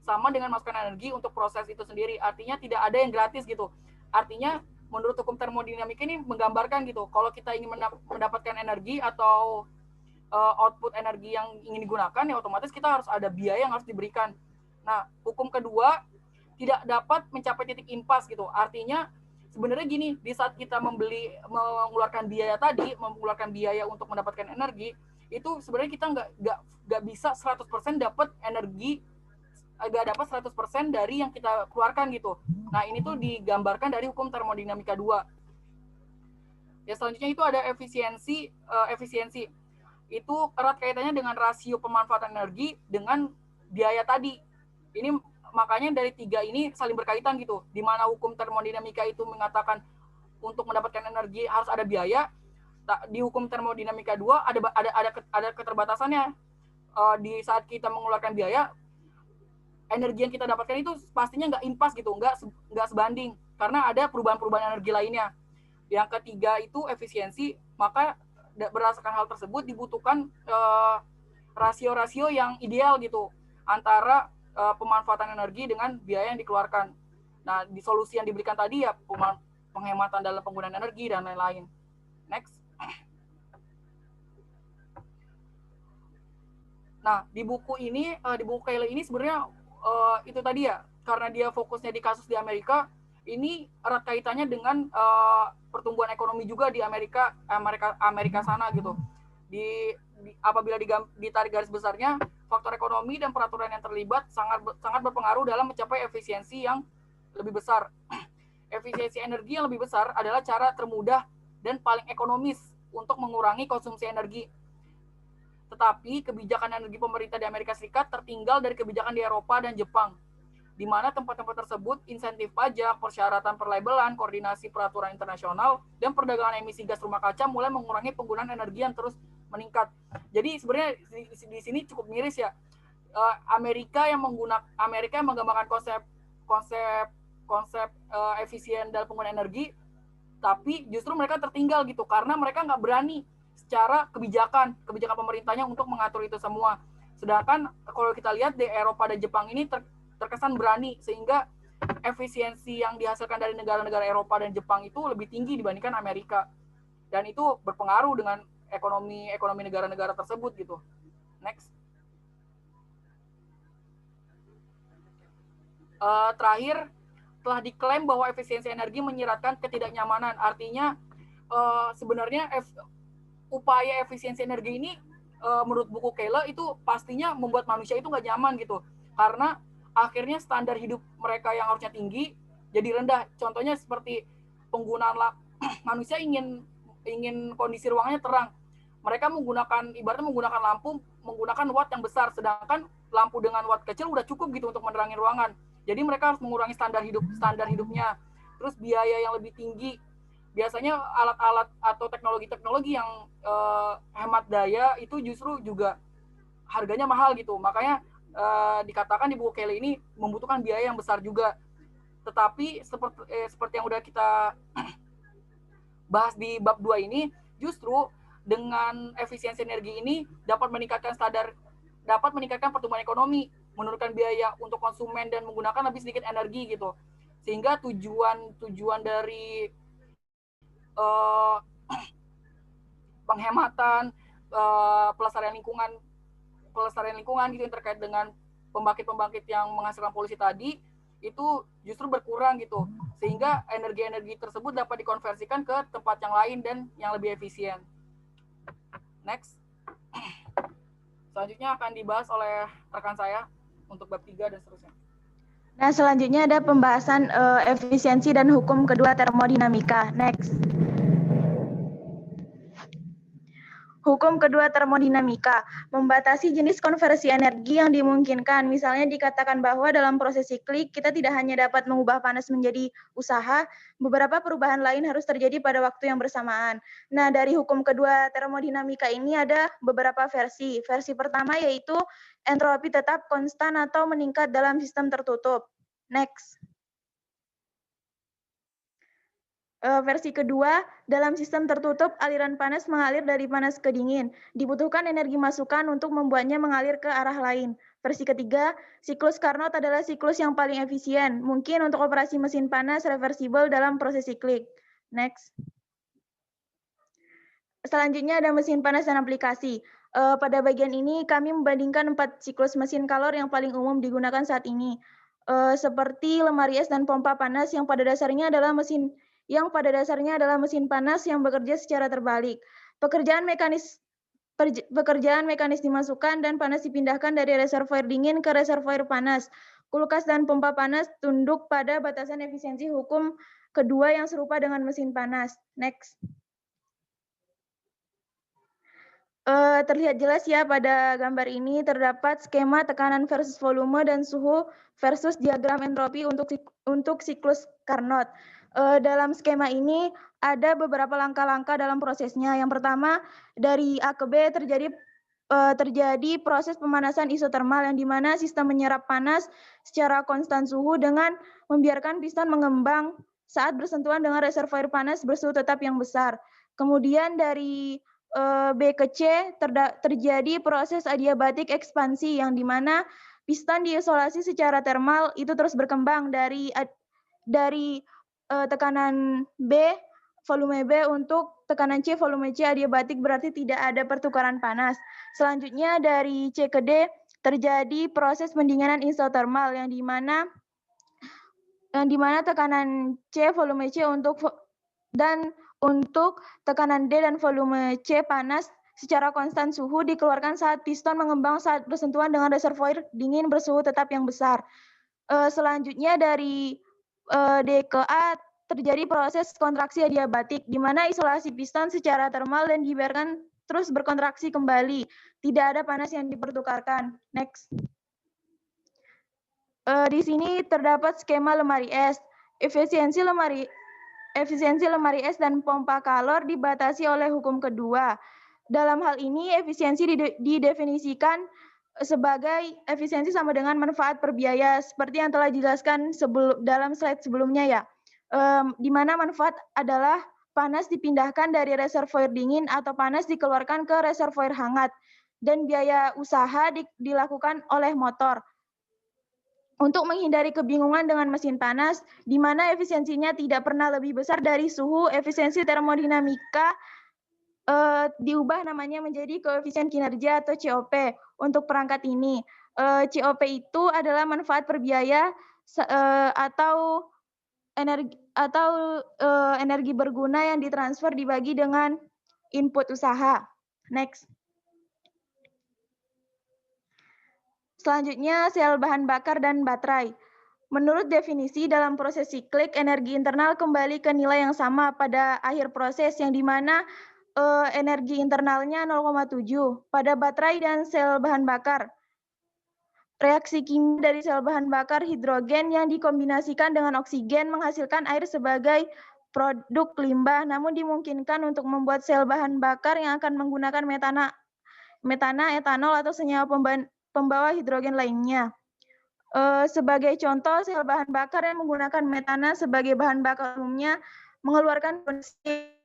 sama dengan masukan energi untuk proses itu sendiri. Artinya tidak ada yang gratis gitu. Artinya menurut hukum termodinamika ini menggambarkan gitu, kalau kita ingin mendapatkan energi atau output energi yang ingin digunakan, ya otomatis kita harus ada biaya yang harus diberikan. Nah, hukum kedua tidak dapat mencapai titik impas gitu. Artinya sebenarnya gini, di saat kita mengeluarkan biaya tadi, mengeluarkan biaya untuk mendapatkan energi, itu sebenarnya kita nggak bisa 100% dapat energi, nggak dapat 100% dari yang kita keluarkan gitu. Nah, ini tuh digambarkan dari hukum termodinamika 2. Ya, selanjutnya itu ada efisiensi. Itu erat kaitannya dengan rasio pemanfaatan energi dengan biaya tadi. Ini makanya dari 3 ini saling berkaitan gitu. Di mana hukum termodinamika itu mengatakan untuk mendapatkan energi harus ada biaya, di hukum termodinamika 2 ada keterbatasannya. Di saat kita mengeluarkan biaya, energi yang kita dapatkan itu pastinya nggak impas gitu, nggak sebanding karena ada perubahan-perubahan energi lainnya. Yang ketiga itu efisiensi, maka berdasarkan hal tersebut dibutuhkan rasio-rasio yang ideal gitu antara pemanfaatan energi dengan biaya yang dikeluarkan. Nah, di solusi yang diberikan tadi ya penghematan dalam penggunaan energi dan lain-lain. Next. Nah, di buku Keyle ini sebenarnya itu tadi ya, karena dia fokusnya di kasus di Amerika, ini erat kaitannya dengan pertumbuhan ekonomi juga di Amerika sana gitu. Apabila ditarik garis besarnya, faktor ekonomi dan peraturan yang terlibat sangat berpengaruh dalam mencapai efisiensi yang lebih besar. Efisiensi energi yang lebih besar adalah cara termudah dan paling ekonomis untuk mengurangi konsumsi energi. Tetapi kebijakan energi pemerintah di Amerika Serikat tertinggal dari kebijakan di Eropa dan Jepang, di mana tempat-tempat tersebut insentif pajak, persyaratan perlabelan, koordinasi peraturan internasional, dan perdagangan emisi gas rumah kaca mulai mengurangi penggunaan energi yang terus meningkat. Jadi sebenarnya di sini cukup miris ya. Amerika yang menggambarkan konsep efisien dalam penggunaan energi, tapi justru mereka tertinggal gitu karena mereka nggak berani secara kebijakan pemerintahnya untuk mengatur itu semua. Sedangkan kalau kita lihat di Eropa dan Jepang ini terkesan berani, sehingga efisiensi yang dihasilkan dari negara-negara Eropa dan Jepang itu lebih tinggi dibandingkan Amerika. Dan itu berpengaruh dengan ekonomi negara-negara tersebut gitu. Next. Terakhir, telah diklaim bahwa efisiensi energi menyiratkan ketidaknyamanan. Artinya sebenarnya upaya efisiensi energi ini menurut buku Keyle itu pastinya membuat manusia itu nggak nyaman gitu, karena akhirnya standar hidup mereka yang harusnya tinggi jadi rendah. Contohnya seperti penggunaan manusia ingin kondisi ruangannya terang, mereka ibaratnya menggunakan lampu menggunakan watt yang besar, sedangkan lampu dengan watt kecil udah cukup gitu untuk menerangi ruangan. Jadi mereka harus mengurangi standar hidupnya. Terus biaya yang lebih tinggi, biasanya alat-alat atau teknologi-teknologi yang hemat daya itu justru juga harganya mahal gitu. Makanya dikatakan di buku Keyle ini membutuhkan biaya yang besar juga. Tetapi seperti yang udah kita bahas di bab 2 ini, justru dengan efisiensi energi ini dapat meningkatkan pertumbuhan ekonomi, menurunkan biaya untuk konsumen dan menggunakan lebih sedikit energi gitu. Sehingga tujuan dari uh, penghematan, pelestarian lingkungan gitu yang terkait dengan pembangkit-pembangkit yang menghasilkan polusi tadi itu justru berkurang gitu, sehingga energi-energi tersebut dapat dikonversikan ke tempat yang lain dan yang lebih efisien. Next. Selanjutnya akan dibahas oleh rekan saya untuk bab 3 dan seterusnya. Nah, selanjutnya ada pembahasan efisiensi dan hukum kedua termodinamika. Next. Hukum kedua termodinamika membatasi jenis konversi energi yang dimungkinkan. Misalnya dikatakan bahwa dalam proses siklik kita tidak hanya dapat mengubah panas menjadi usaha, beberapa perubahan lain harus terjadi pada waktu yang bersamaan. Nah, dari hukum kedua termodinamika ini ada beberapa versi. Versi pertama yaitu entropi tetap konstan atau meningkat dalam sistem tertutup. Next. Versi kedua, dalam sistem tertutup, aliran panas mengalir dari panas ke dingin. Dibutuhkan energi masukan untuk membuatnya mengalir ke arah lain. Versi ketiga, siklus Carnot adalah siklus yang paling efisien. Mungkin untuk operasi mesin panas reversibel dalam proses siklik. Next. Selanjutnya ada mesin panas dan aplikasi. Pada bagian ini kami membandingkan 4 siklus mesin kalor yang paling umum digunakan saat ini. Seperti lemari es dan pompa panas yang pada dasarnya adalah mesin panas yang bekerja secara terbalik. Pekerjaan mekanis dimasukkan dan panas dipindahkan dari reservoir dingin ke reservoir panas. Kulkas dan pompa panas tunduk pada batasan efisiensi hukum kedua yang serupa dengan mesin panas. Next. Terlihat jelas ya pada gambar ini terdapat skema tekanan versus volume dan suhu versus diagram entropi untuk siklus Carnot. Dalam skema ini ada beberapa langkah-langkah dalam prosesnya. Yang pertama, dari A ke B terjadi proses pemanasan isotermal yang dimana sistem menyerap panas secara konstan suhu dengan membiarkan piston mengembang saat bersentuhan dengan reservoir panas bersuhu tetap yang besar. Kemudian dari B ke C terjadi proses adiabatik ekspansi yang dimana piston diisolasi secara termal itu terus berkembang dari tekanan B volume B untuk tekanan C volume C adiabatik, berarti tidak ada pertukaran panas. Selanjutnya dari C ke D terjadi proses pendinginan isotermal yang dimana tekanan C volume C untuk tekanan D dan volume C panas secara konstan suhu dikeluarkan saat piston mengembang saat bersentuhan dengan reservoir dingin bersuhu tetap yang besar. Selanjutnya dari D ke A terjadi proses kontraksi adiabatik di mana isolasi piston secara termal dan dibiarkan terus berkontraksi kembali. Tidak ada panas yang dipertukarkan. Next. Di sini terdapat skema lemari es. Efisiensi lemari es dan pompa kalor dibatasi oleh hukum kedua. Dalam hal ini, efisiensi didefinisikan sebagai efisiensi sama dengan manfaat per biaya, seperti yang telah dijelaskan dalam slide sebelumnya ya. Di mana manfaat adalah panas dipindahkan dari reservoir dingin atau panas dikeluarkan ke reservoir hangat, dan biaya usaha dilakukan oleh motor. Untuk menghindari kebingungan dengan mesin panas, di mana efisiensinya tidak pernah lebih besar dari suhu, efisiensi termodinamika diubah namanya menjadi koefisien kinerja atau COP untuk perangkat ini. COP itu adalah manfaat per biaya atau energi berguna yang ditransfer dibagi dengan input usaha. Next. Selanjutnya, sel bahan bakar dan baterai. Menurut definisi, dalam proses siklik, energi internal kembali ke nilai yang sama pada akhir proses, yang dimana energi internalnya 0,7. Pada baterai dan sel bahan bakar, reaksi kimia dari sel bahan bakar hidrogen yang dikombinasikan dengan oksigen menghasilkan air sebagai produk limbah, namun dimungkinkan untuk membuat sel bahan bakar yang akan menggunakan metana, etanol, atau senyawa pembawa hidrogen lainnya. Sebagai contoh, sel bahan bakar yang menggunakan metana sebagai bahan bakar umumnya mengeluarkan kondisi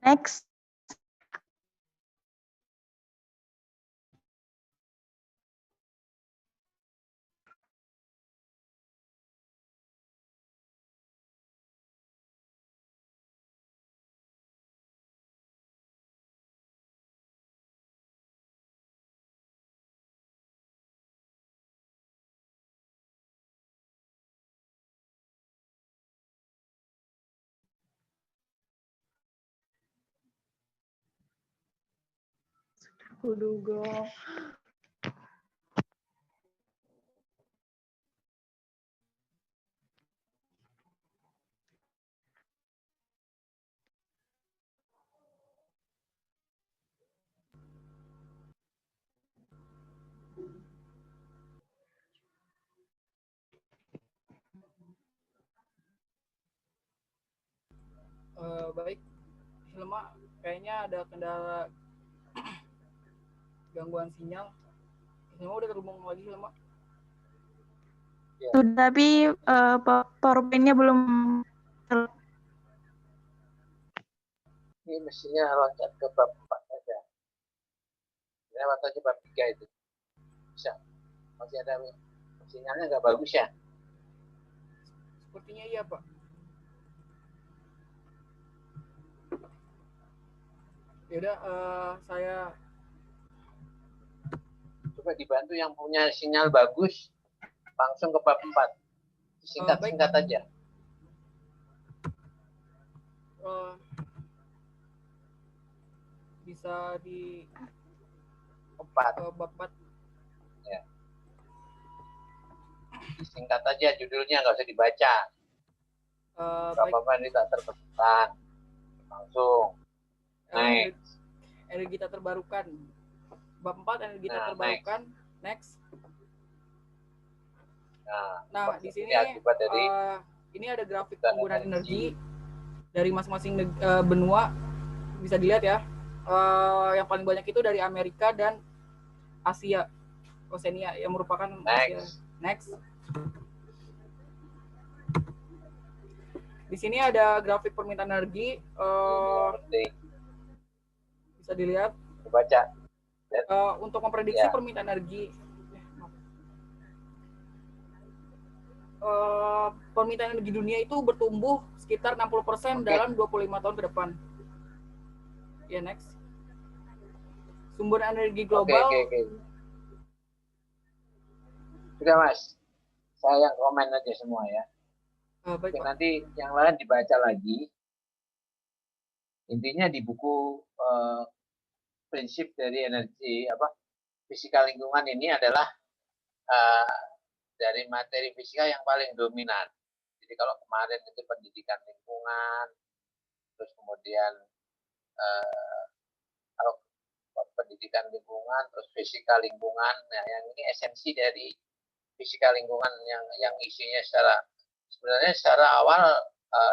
Next. Kuduga. Baik, Hilma, kayaknya ada kendala gangguan sinyal. Hilma udah terhubung lagi, Hilma? Ya. Tapi PowerPoint-nya belum. Ini mestinya loncat ke bab 4 saja. Lewat aja bab 3 itu. Bisa. Masih ada sinyalnya nggak bagus ya? Sepertinya iya, Pak. Yaudah, saya coba dibantu yang punya sinyal bagus, langsung ke bab 4. Singkat-singkat aja. Bisa di 4. bab 4. Ya. Singkat aja judulnya, nggak usah dibaca. Apa-apa ini tak tertekan. Langsung. Energi tak terbarukan. Bab 4 energi tak terbarukan. Next. Nah, di sini ini ada grafik penggunaan energi dari masing-masing benua, bisa dilihat ya. Yang paling banyak itu dari Amerika dan Asia, Oceania, yang merupakan Asia. Next. Di sini ada grafik permintaan energi, bisa dilihat. Baca. Untuk memprediksi permintaan energi. Permintaan energi dunia itu bertumbuh sekitar 60% dalam 25 tahun ke depan. Ya, next. Sumber energi global. Sudah, Mas. Saya yang komen aja semua ya. Baik, nanti yang lain dibaca lagi. Intinya di buku prinsip dari energi fisika lingkungan ini adalah dari materi fisika yang paling dominan. Jadi kalau kemarin itu pendidikan lingkungan, terus kemudian kalau pendidikan lingkungan, terus fisika lingkungan, nah yang ini esensi dari fisika lingkungan yang isinya sebenarnya secara awal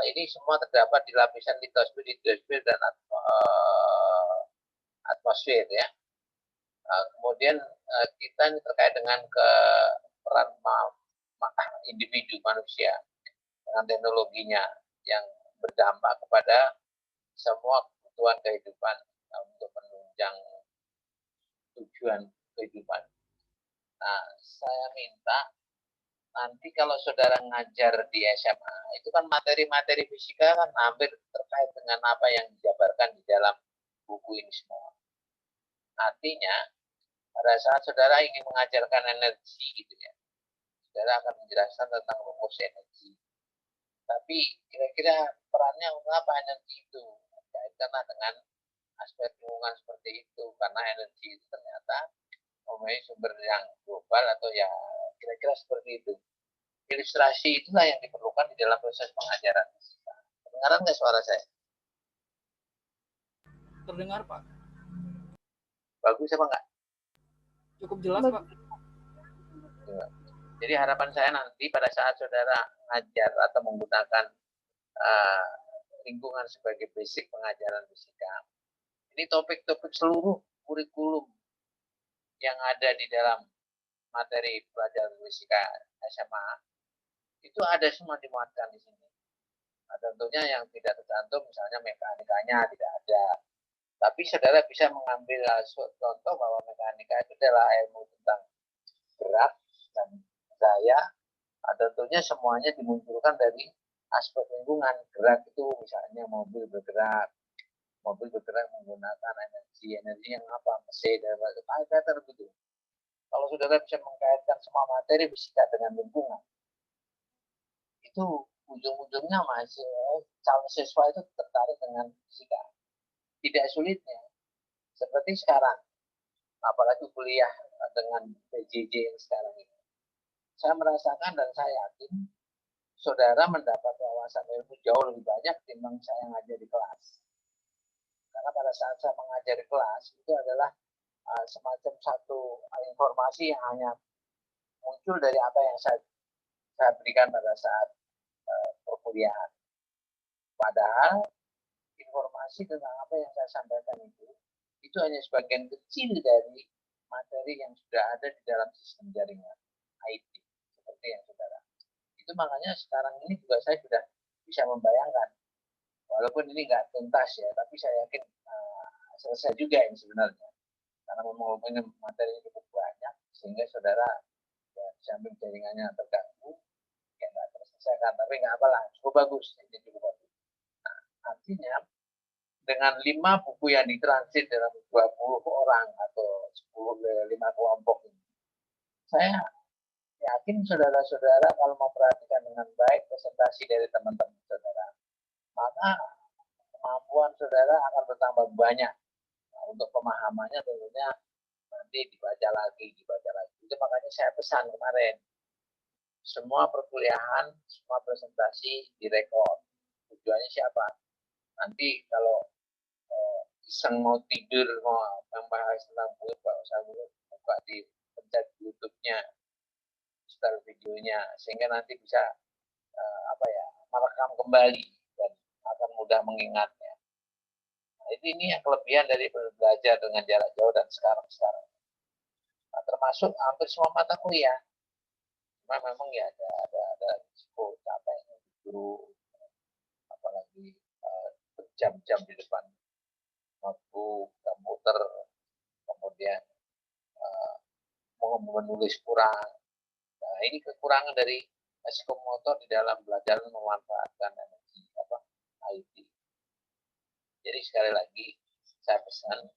ini semua terdapat di lapisan litosfer, hidrosfer, dan atmosfer ya. Kemudian kita ini terkait dengan peran individu manusia dengan teknologinya yang berdampak kepada semua kebutuhan kehidupan untuk menunjang tujuan kehidupan. Nah, saya minta nanti kalau saudara ngajar di SMA, itu kan materi-materi fisika kan hampir terkait dengan apa yang dijabarkan di dalam buku ini semua. Artinya, pada saat saudara ingin mengajarkan energi gitu ya, saudara akan menjelaskan tentang rumus energi. Tapi kira-kira perannya apa energi itu? Karena dengan aspek lingkungan seperti itu, karena energi itu ternyata mempunyai sumber yang global atau ya kira-kira seperti itu. Ilustrasi itulah yang diperlukan di dalam proses pengajaran. Kedengaran nggak suara saya? Terdengar, Pak. Bagus apa enggak? Cukup jelas, Pak. Jadi harapan saya nanti pada saat saudara ngajar atau menggunakan lingkungan sebagai basic pengajaran fisika, ini topik-topik seluruh kurikulum yang ada di dalam materi pelajaran fisika SMA itu ada semua dimuatkan di sini. Nah, tentunya yang tidak tercantum misalnya mekanikanya tidak ada. Tapi saudara bisa mengambil contoh bahwa mekanika itu adalah ilmu tentang gerak dan daya. Nah, tentunya semuanya dimunculkan dari aspek lingkungan. Gerak itu misalnya mobil bergerak menggunakan energi yang apa, mesin dan lain-lain gitu. Kalau saudara bisa mengkaitkan semua materi fisika dengan lingkungan, itu ujung-ujungnya masih calon siswa itu tertarik dengan fisika. Tidak sulitnya seperti sekarang, apalagi kuliah dengan PJJ yang sekarang ini. Saya merasakan dan saya yakin saudara mendapat wawasan ilmu jauh lebih banyak ketimbang saya ngajar di kelas. Karena pada saat saya mengajar di kelas itu adalah semacam satu informasi yang hanya muncul dari apa yang saya berikan pada saat perkuliahan. Padahal informasi tentang apa yang saya sampaikan itu hanya sebagian kecil dari materi yang sudah ada di dalam sistem jaringan IT seperti yang saudara. Itu makanya sekarang ini juga saya sudah bisa membayangkan, walaupun ini nggak tuntas ya, tapi saya yakin selesai juga ini sebenarnya. Karena memang materi cukup banyak, sehingga saudara ya, sambil jaringannya terganggu, ya nggak terselesaikan, tapi nggak apalah, cukup bagus, ini cukup bagus. Nah, artinya dengan 5 buku yang ditransit dalam 20 orang atau 5 kelompok ini, saya yakin saudara-saudara kalau memperhatikan dengan baik presentasi dari teman-teman saudara, maka kemampuan saudara akan bertambah banyak. Nah, untuk pemahamannya tentunya nanti dibaca lagi. Itu makanya saya pesan kemarin, semua perkuliahan, semua presentasi direkod. Tujuannya siapa? Nanti kalau iseng mau tidur, mau membahas tentang buka di pencet YouTube-nya, setel videonya, sehingga nanti bisa merekam kembali dan akan mudah mengingatnya. Nah, ini yang kelebihan dari belajar dengan jarak jauh dan sekarang. Nah, termasuk hampir semua mata kuliah. Cuma memang ya ada risiko capeknya guru, apalagi berjam-jam di depan notebook, komputer, kemudian menulis kurang. Nah, ini kekurangan dari psikomotor di dalam belajar memanfaatkan energi IT. Jadi sekali lagi saya pesan,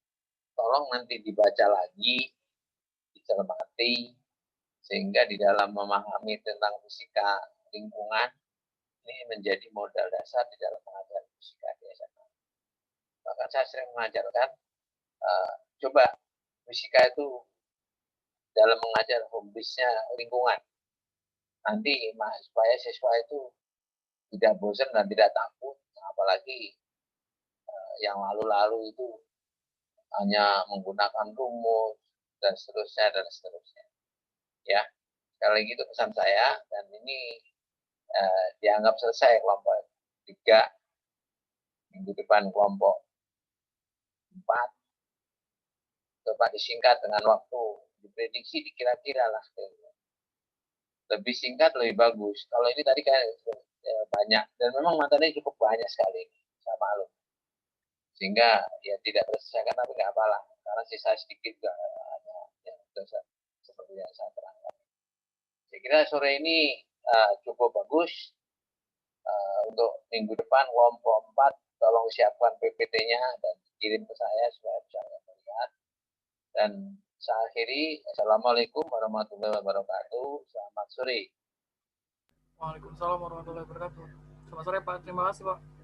tolong nanti dibaca lagi, dicermati, sehingga di dalam memahami tentang fisika lingkungan ini menjadi modal dasar di dalam pengajaran fisika di SMA. Bahkan saya sering mengajarkan, coba fisika itu dalam mengajar home-base-nya lingkungan. Nanti supaya siswa itu tidak bosan dan tidak takut, apalagi yang lalu-lalu itu hanya menggunakan rumus dan seterusnya. Ya, sekali lagi itu pesan saya, dan ini dianggap selesai kelompok 3, minggu depan kelompok 4. Coba disingkat dengan waktu, diprediksi dikira-kira lah. Lebih singkat lebih bagus. Kalau ini tadi kan banyak, dan memang materi cukup banyak sekali, saya maklum. Sehingga ya tidak terselesaikan, tapi nggak apalah, karena sisa sedikit juga ada yang seperti yang saya terangkan. Saya kira sore ini cukup bagus. Untuk minggu depan kelompok 4 tolong siapkan PPT-nya dan kirim ke saya supaya bisa melihat. Dan saya akhiri, Assalamualaikum warahmatullahi wabarakatuh. Selamat sore. Waalaikumsalam warahmatullahi wabarakatuh. Selamat sore Pak, terima kasih Pak.